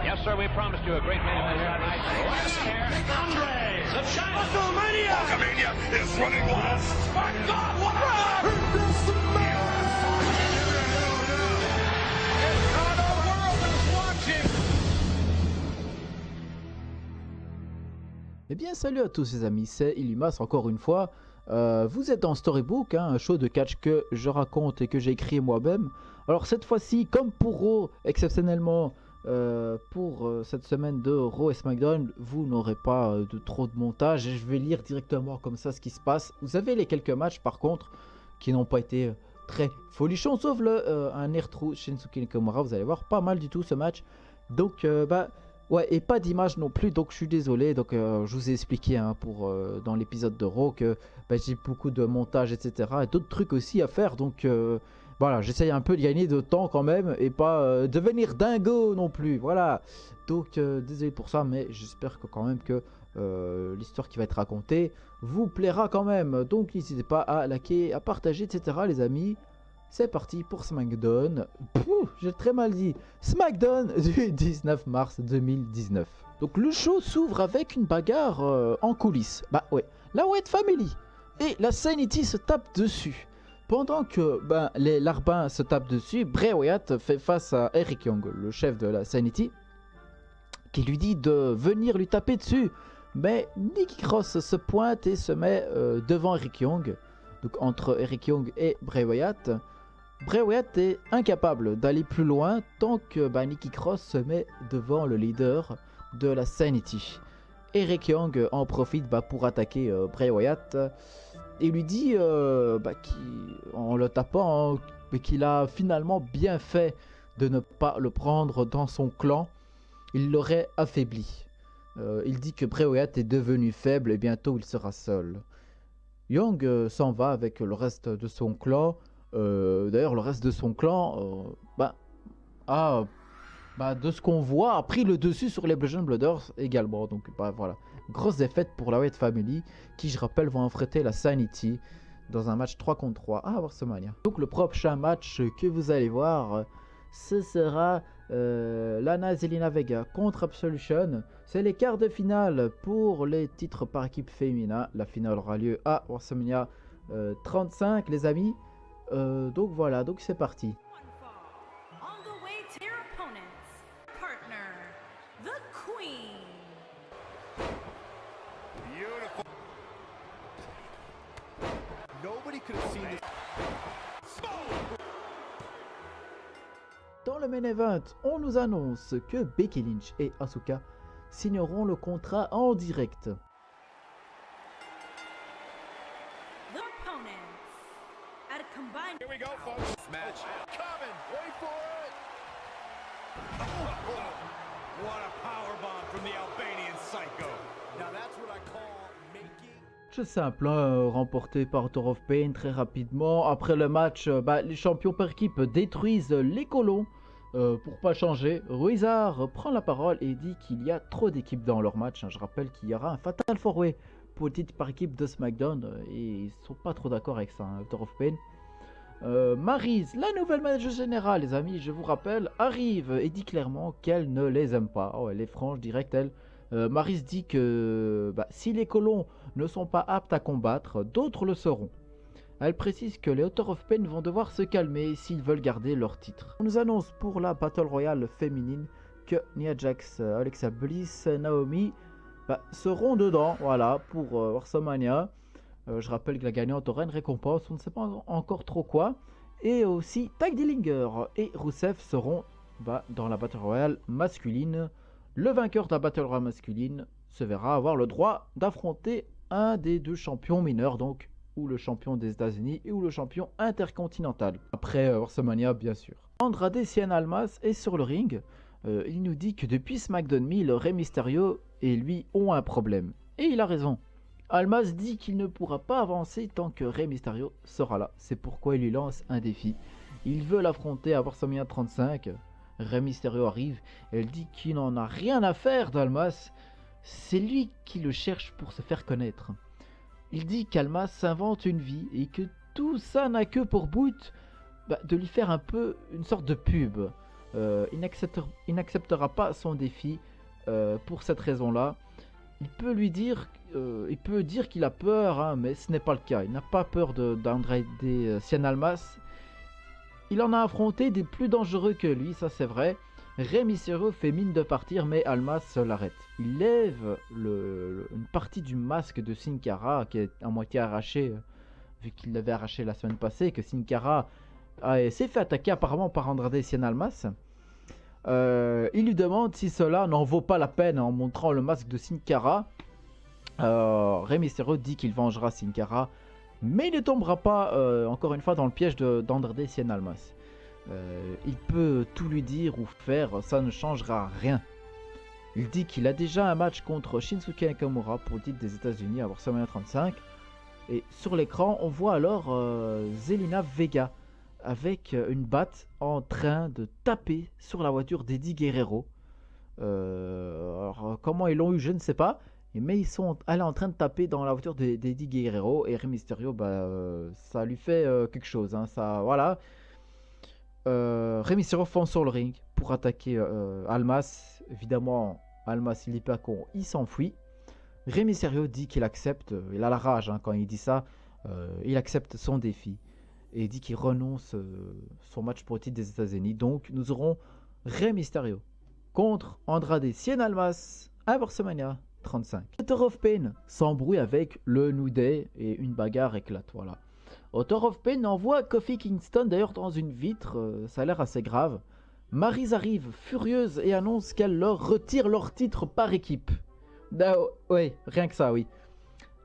Yes, sir, we promised you a great main event here tonight. Andre, the China WrestleMania! WrestleMania is running wild. My God, what a Eh bien salut à tous les amis, c'est Illumas encore une fois. Vous êtes dans Storybook, un show de catch que je raconte et que j'ai écrit moi-même. Alors cette fois-ci, comme pour Raw, exceptionnellement pour cette semaine de Raw et SmackDown, vous n'aurez pas de trop de montage et je vais lire directement comme ça ce qui se passe. Vous avez les quelques matchs par contre qui n'ont pas été très folichons, sauf un air trou Shinsuke Nakamura. Vous allez voir, pas mal du tout ce match. Donc ouais, et pas d'image non plus, donc je suis désolé. Donc je vous ai expliqué dans l'épisode de Raw que j'ai beaucoup de montage, etc. et d'autres trucs aussi à faire. Donc voilà, j'essaye un peu de gagner de temps quand même et pas devenir dingo non plus. Voilà, donc désolé pour ça, mais j'espère que quand même que l'histoire qui va être racontée vous plaira quand même. Donc n'hésitez pas à liker, à partager, etc. les amis. C'est parti pour SmackDown. J'ai très mal dit. SmackDown du 19 mars 2019. Donc le show s'ouvre avec une bagarre en coulisses. Bah ouais, la Wyatt Family et la Sanity se tapent dessus. Pendant que les larbins se tapent dessus, Bray Wyatt fait face à Eric Young, le chef de la Sanity, qui lui dit de venir lui taper dessus. Mais Nikki Cross se pointe et se met devant Eric Young. Donc entre Eric Young et Bray Wyatt. Bray Wyatt est incapable d'aller plus loin tant que Nikki Cross se met devant le leader de la Sanity. Eric Young en profite pour attaquer Bray Wyatt et lui dit en le tapant qu'il a finalement bien fait de ne pas le prendre dans son clan. Il l'aurait affaibli. Il dit que Bray Wyatt est devenu faible et bientôt il sera seul. Young s'en va avec le reste de son clan. D'ailleurs, le reste de son clan, de ce qu'on voit, a pris le dessus sur les Bludgeon Brothers également. Donc, voilà. Grosse défaite pour la Wyatt Family, qui, je rappelle, vont affronter la Sanity dans un match 3 contre 3 à WrestleMania. Donc, le prochain match que vous allez voir, ce sera Lana Zelina Vega contre Absolution. C'est les quarts de finale pour les titres par équipe féminin. La finale aura lieu à WrestleMania 35, les amis. Donc voilà, donc c'est parti. Dans le main event, on nous annonce que Becky Lynch et Asuka signeront le contrat en direct. Here we go, folks. Match coming. Wait for it. Oh, what a powerbomb from the Albanian Psycho. Now that's what I call making. Match simple, remporté par Author of Pain très rapidement. Après le match, les champions par équipe détruisent les colons. Pour pas changer, Ruizard prend la parole et dit qu'il y a trop d'équipes dans leur match. Je rappelle qu'il y aura un Fatal 4-Way pour le titre par équipe de SmackDown et ils sont pas trop d'accord avec ça, Author of Pain. Maryse, la nouvelle manager générale, les amis, je vous rappelle, arrive et dit clairement qu'elle ne les aime pas. Oh, elle est franche, directe, elle. Maryse dit que si les colons ne sont pas aptes à combattre, d'autres le seront. Elle précise que les Author of Pain vont devoir se calmer s'ils veulent garder leur titre. On nous annonce pour la Battle Royale féminine que Nia Jax, Alexa Bliss, Naomi seront dedans, voilà, pour WrestleMania. Je rappelle que la gagnante aura une récompense, on ne sait pas encore trop quoi. Et aussi Tag Dillinger et Rusev seront dans la Battle Royale masculine. Le vainqueur de la Battle Royale masculine se verra avoir le droit d'affronter un des deux champions mineurs, donc ou le champion des États-Unis ou le champion intercontinental. Après WrestleMania, bien sûr. Andrade Cien Almas est sur le ring. Il nous dit que depuis SmackDown 1000, Rey Mysterio et lui ont un problème. Et il a raison. Almas dit qu'il ne pourra pas avancer tant que Rey Mysterio sera là. C'est pourquoi il lui lance un défi. Il veut l'affronter à WrestleMania 35. Rey Mysterio arrive et elle dit qu'il n'en a rien à faire d'Almas. C'est lui qui le cherche pour se faire connaître. Il dit qu'Almas s'invente une vie et que tout ça n'a que pour but de lui faire un peu une sorte de pub. il n'acceptera pas son défi pour cette raison-là. Il peut dire qu'il a peur, hein, mais ce n'est pas le cas. Il n'a pas peur d'Andrade Cien Almas. Il en a affronté des plus dangereux que lui, ça c'est vrai. Rey Mysterio fait mine de partir, mais Almas l'arrête. Il lève une partie du masque de Sin Cara, qui est à moitié arraché, vu qu'il l'avait arraché la semaine passée, que Sin Cara s'est fait attaquer apparemment par Andrade Cien Almas. Il lui demande si cela n'en vaut pas la peine en montrant le masque de Sin Cara. Rey Mysterio dit qu'il vengera Sin Cara, mais il ne tombera pas encore une fois dans le piège d'Andrade Cien Almas. Il peut tout lui dire ou faire, ça ne changera rien. Il dit qu'il a déjà un match contre Shinsuke Nakamura pour le titre des États-Unis à WrestleMania 35. Et sur l'écran, on voit alors Zelina Vega avec une batte en train de taper sur la voiture d'Eddie Guerrero. Alors, comment ils l'ont eu, je ne sais pas. Mais elle est en train de taper dans la voiture d'Eddie Guerrero. Et Rey Mysterio, ça lui fait quelque chose. Hein, ça, voilà. Rey Mysterio fonce sur le ring pour attaquer Almas. Évidemment, Almas, il s'enfuit. Rey Mysterio dit qu'il accepte. Il a la rage hein, quand il dit ça. Il accepte son défi. Et dit qu'il renonce son match pour le titre des États-Unis. Donc, nous aurons Rey Mysterio contre Andrade Cien Almas à WrestleMania 35. Author of Pain s'embrouille avec le New Day et une bagarre éclate. Voilà. Author of Pain envoie Kofi Kingston d'ailleurs dans une vitre. Ça a l'air assez grave. Maryse arrive furieuse et annonce qu'elle leur retire leur titre par équipe. Oui, rien que ça, oui.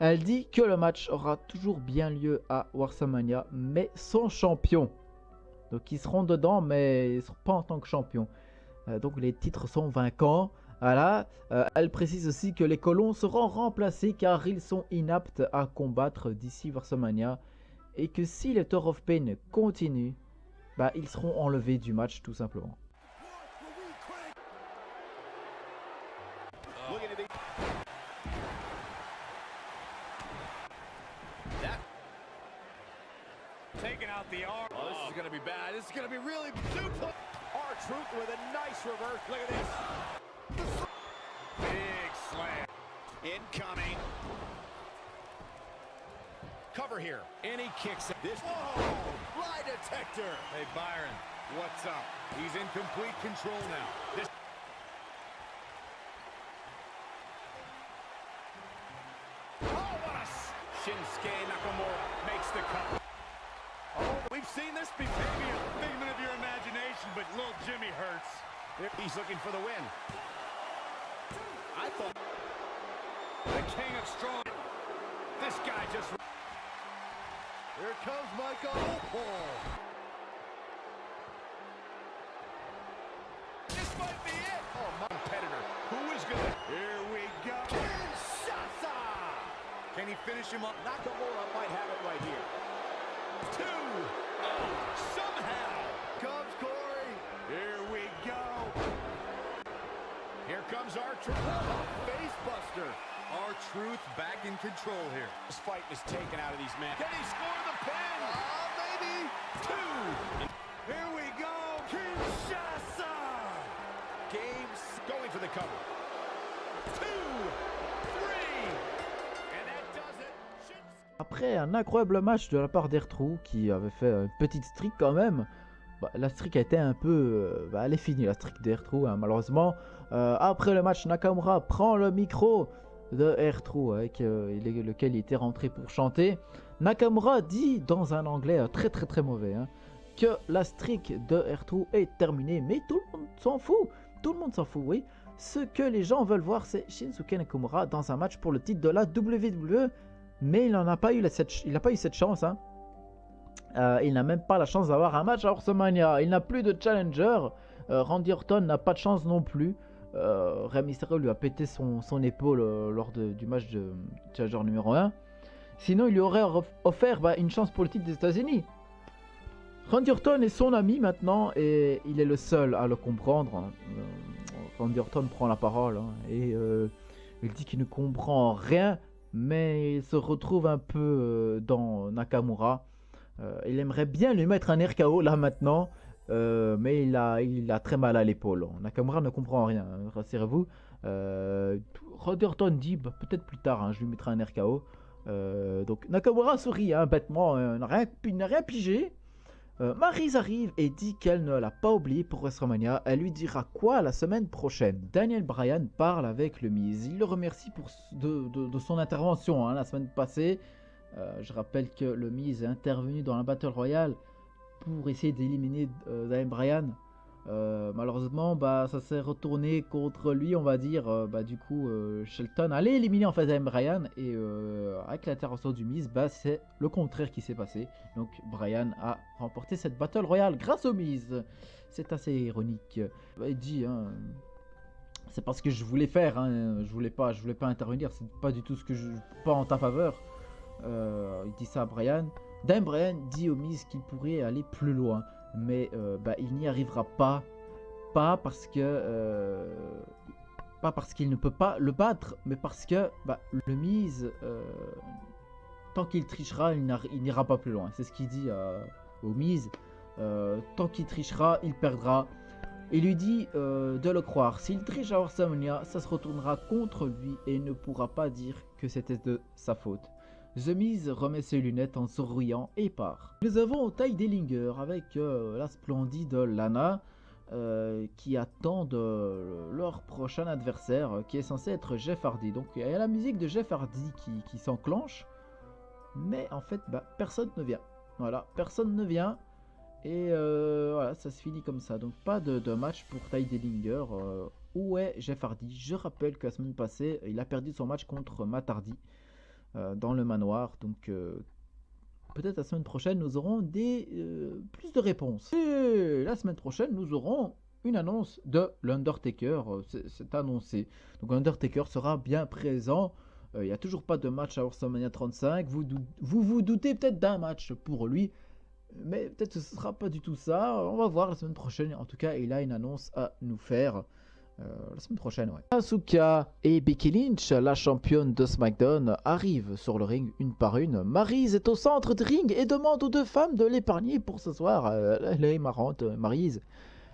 Elle dit que le match aura toujours bien lieu à WrestleMania, mais sans champion. Donc ils seront dedans, mais ils ne seront pas en tant que champion. Donc les titres sont vacants. Voilà. Elle précise aussi que les colons seront remplacés car ils sont inaptes à combattre d'ici WrestleMania. Et que si les Author of Pain continuent, ils seront enlevés du match tout simplement. Taking out the arm. Oh, this is going to be bad. This is going to be really super. R-Truth with a nice reverse. Look at this. Big slam. Incoming. Cover here. And he kicks it. This. Whoa! Lie detector. Hey, Byron, what's up? He's in complete control now. This. Oh, what a. Shinsuke Nakamura makes the cover. Oh, we've seen this be maybe a figment of your imagination, but little Jimmy hurts. He's looking for the win. I thought the king of strong. This guy just. Here comes Michael. Oh. This might be it. Oh, my competitor. Who is good? Here we go. Kinshasa. Can he finish him up? Nakamura might have it right here. Two. Oh, somehow. Comes Corey. Here we go. Here comes R-Truth. Face buster. R-Truth back in control here. This fight is taken out of these men. Can he score the pin? Maybe. Two. Here we go. Kinshasa. Games going for the cover. Two. Three. And that does it. Après un incroyable match de la part d'R-Truth qui avait fait une petite streak quand même, la streak a été un peu... elle est finie la streak d'R-Truth hein, malheureusement. Après le match, Nakamura prend le micro de R-Truth avec lequel il était rentré pour chanter. Nakamura dit dans un anglais très très très mauvais hein, que la streak de R-Truth est terminée, mais tout le monde s'en fout. Tout le monde s'en fout, oui. Ce que les gens veulent voir, c'est Shinsuke Nakamura dans un match pour le titre de la WWE. Mais il n'a pas eu cette chance. Hein. Il n'a même pas la chance d'avoir un match à WrestleMania. Il n'a plus de challenger. Randy Orton n'a pas de chance non plus. Rey Mysterio lui a pété son épaule lors du match de challenger numéro 1. Sinon, il lui aurait offert une chance pour le titre des États-Unis. Randy Orton est son ami maintenant et il est le seul à le comprendre. Hein. Randy Orton prend la parole hein, et il dit qu'il ne comprend rien. Mais il se retrouve un peu dans Nakamura. Il aimerait bien lui mettre un RKO là maintenant. mais il a très mal à l'épaule. Nakamura ne comprend rien, hein, rassurez-vous. Rodderton dit peut-être plus tard, hein, je lui mettrai un RKO. Donc Nakamura sourit hein, bêtement, il n'a rien pigé. Maryse arrive et dit qu'elle ne l'a pas oublié pour WrestleMania. Elle lui dira quoi la semaine prochaine. Daniel Bryan parle avec le Miz. Il le remercie de son intervention hein, la semaine passée. Je rappelle que le Miz est intervenu dans la Battle Royale pour essayer d'éliminer Daniel Bryan. Malheureusement, ça s'est retourné contre lui, on va dire. Du coup, Shelton allait éliminer en fait Daniel Bryan et avec l'intervention du Miz, c'est le contraire qui s'est passé. Donc, Bryan a remporté cette Battle Royale grâce au Miz. C'est assez ironique. Il dit, hein, c'est pas ce que je voulais faire. Hein, je voulais pas intervenir. C'est pas du tout ce que pas en ta faveur. Il dit ça à Bryan. Daniel Bryan dit au Miz qu'il pourrait aller plus loin. Mais il n'y arrivera pas parce que pas parce qu'il ne peut pas le battre, mais parce que le Miz tant qu'il trichera, il n'ira pas plus loin. C'est ce qu'il dit au Miz. Tant qu'il trichera, il perdra. Il lui dit de le croire. S'il triche à WrestleMania, ça se retournera contre lui et il ne pourra pas dire que c'était de sa faute. The Miz remet ses lunettes en souriant et part. Nous avons Ty Dillinger avec la splendide Lana qui attendent leur prochain adversaire qui est censé être Jeff Hardy. Donc il y a la musique de Jeff Hardy qui s'enclenche, mais en fait personne ne vient. Voilà, personne ne vient et voilà, ça se finit comme ça. Donc pas de match pour Ty Dillinger. Où est Jeff Hardy? Je rappelle que la semaine passée, il a perdu son match contre Matt Hardy. Dans le manoir, donc peut-être la semaine prochaine nous aurons plus de réponses. Et la semaine prochaine nous aurons une annonce de l'Undertaker, c'est annoncé. Donc l'Undertaker sera bien présent. Il n'y a toujours pas de match à WrestleMania 35. Vous doutez peut-être d'un match pour lui, mais peut-être que ce ne sera pas du tout ça. On va voir la semaine prochaine. En tout cas, il a une annonce à nous faire. La semaine prochaine, ouais. Asuka et Becky Lynch, la championne de SmackDown, arrivent sur le ring une par une. Maryse est au centre du ring et demande aux deux femmes de l'épargner pour ce soir. Elle est marrante, Maryse.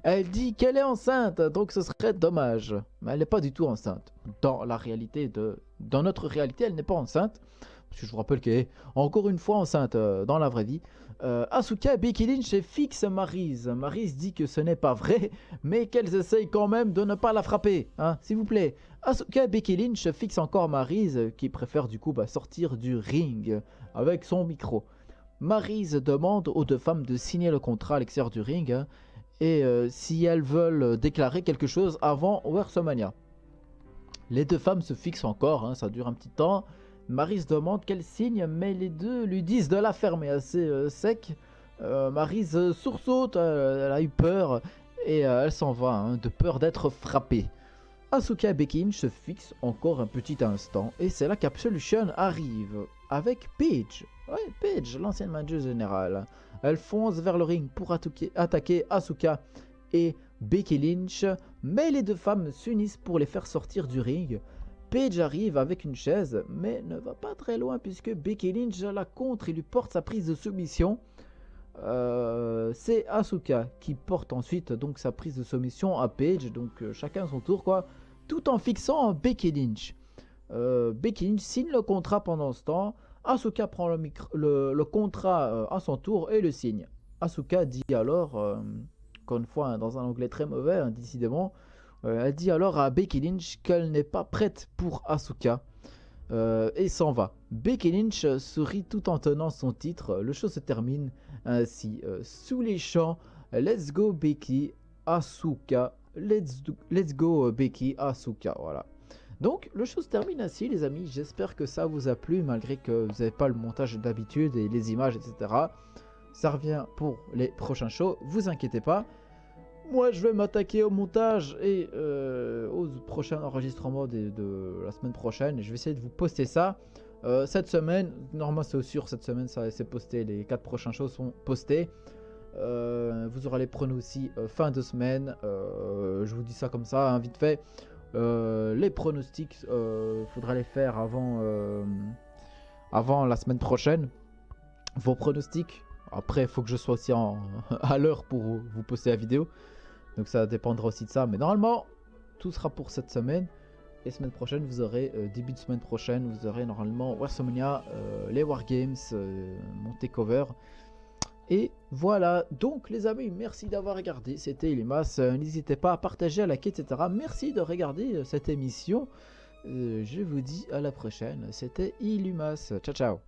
Elle dit qu'elle est enceinte, donc ce serait dommage. Mais elle n'est pas du tout enceinte. Dans notre réalité, elle n'est pas enceinte. Parce que je vous rappelle qu'elle est encore une fois enceinte dans la vraie vie. Asuka et Becky Lynch fixent Maryse. Maryse dit que ce n'est pas vrai, mais qu'elles essayent quand même de ne pas la frapper, hein, s'il vous plaît. Asuka et Becky Lynch fixent encore Maryse, qui préfère du coup sortir du ring avec son micro. Maryse demande aux deux femmes de signer le contrat à l'extérieur du ring, hein, et si elles veulent déclarer quelque chose avant WrestleMania. Les deux femmes se fixent encore, hein, ça dure un petit temps. Maryse demande qu'elle signe, mais les deux lui disent de la fermer assez sec. Maryse sursaute, elle a eu peur et elle s'en va, hein, de peur d'être frappée. Asuka et Becky Lynch se fixent encore un petit instant et c'est là qu'Absolution arrive avec Paige. Ouais, Paige, l'ancienne manager générale. Elle fonce vers le ring pour attaquer Asuka et Becky Lynch, mais les deux femmes s'unissent pour les faire sortir du ring. Paige arrive avec une chaise, mais ne va pas très loin puisque Becky Lynch la contre et lui porte sa prise de soumission. C'est Asuka qui porte ensuite donc sa prise de soumission à Paige, donc chacun son tour quoi, tout en fixant Becky Lynch. Becky Lynch signe le contrat pendant ce temps. Asuka prend le contrat à son tour et le signe. Asuka dit alors, encore une fois hein, dans un anglais très mauvais, hein, décidément. Elle dit alors à Becky Lynch qu'elle n'est pas prête pour Asuka et s'en va. Becky Lynch sourit tout en tenant son titre. Le show se termine ainsi. Sous les chants Let's go Becky Asuka. Let's go Becky Asuka. Voilà. Donc le show se termine ainsi les amis. J'espère que ça vous a plu malgré que vous n'avez pas le montage d'habitude et les images etc. Ça revient pour les prochains shows. Vous inquiétez pas. Moi, je vais m'attaquer au montage et aux prochains enregistrements de la semaine prochaine. Je vais essayer de vous poster ça cette semaine. Normalement, c'est sûr, cette semaine, ça c'est posté. Les 4 prochaines choses sont postées. Vous aurez les pronos aussi fin de semaine. Je vous dis ça comme ça, hein, vite fait. Les pronostics, faudra les faire avant la semaine prochaine. Vos pronostics Après, il faut que je sois aussi à l'heure pour vous poster la vidéo. Donc ça dépendra aussi de ça. Mais normalement, tout sera pour cette semaine. Et semaine prochaine, vous aurez, début de semaine prochaine, vous aurez normalement WrestleMania, les Wargames, mon takeover. Et voilà, donc les amis, merci d'avoir regardé, c'était Illimas, n'hésitez pas à partager, à liker, etc. Merci de regarder cette émission, je vous dis à la prochaine, c'était Illimas, ciao ciao.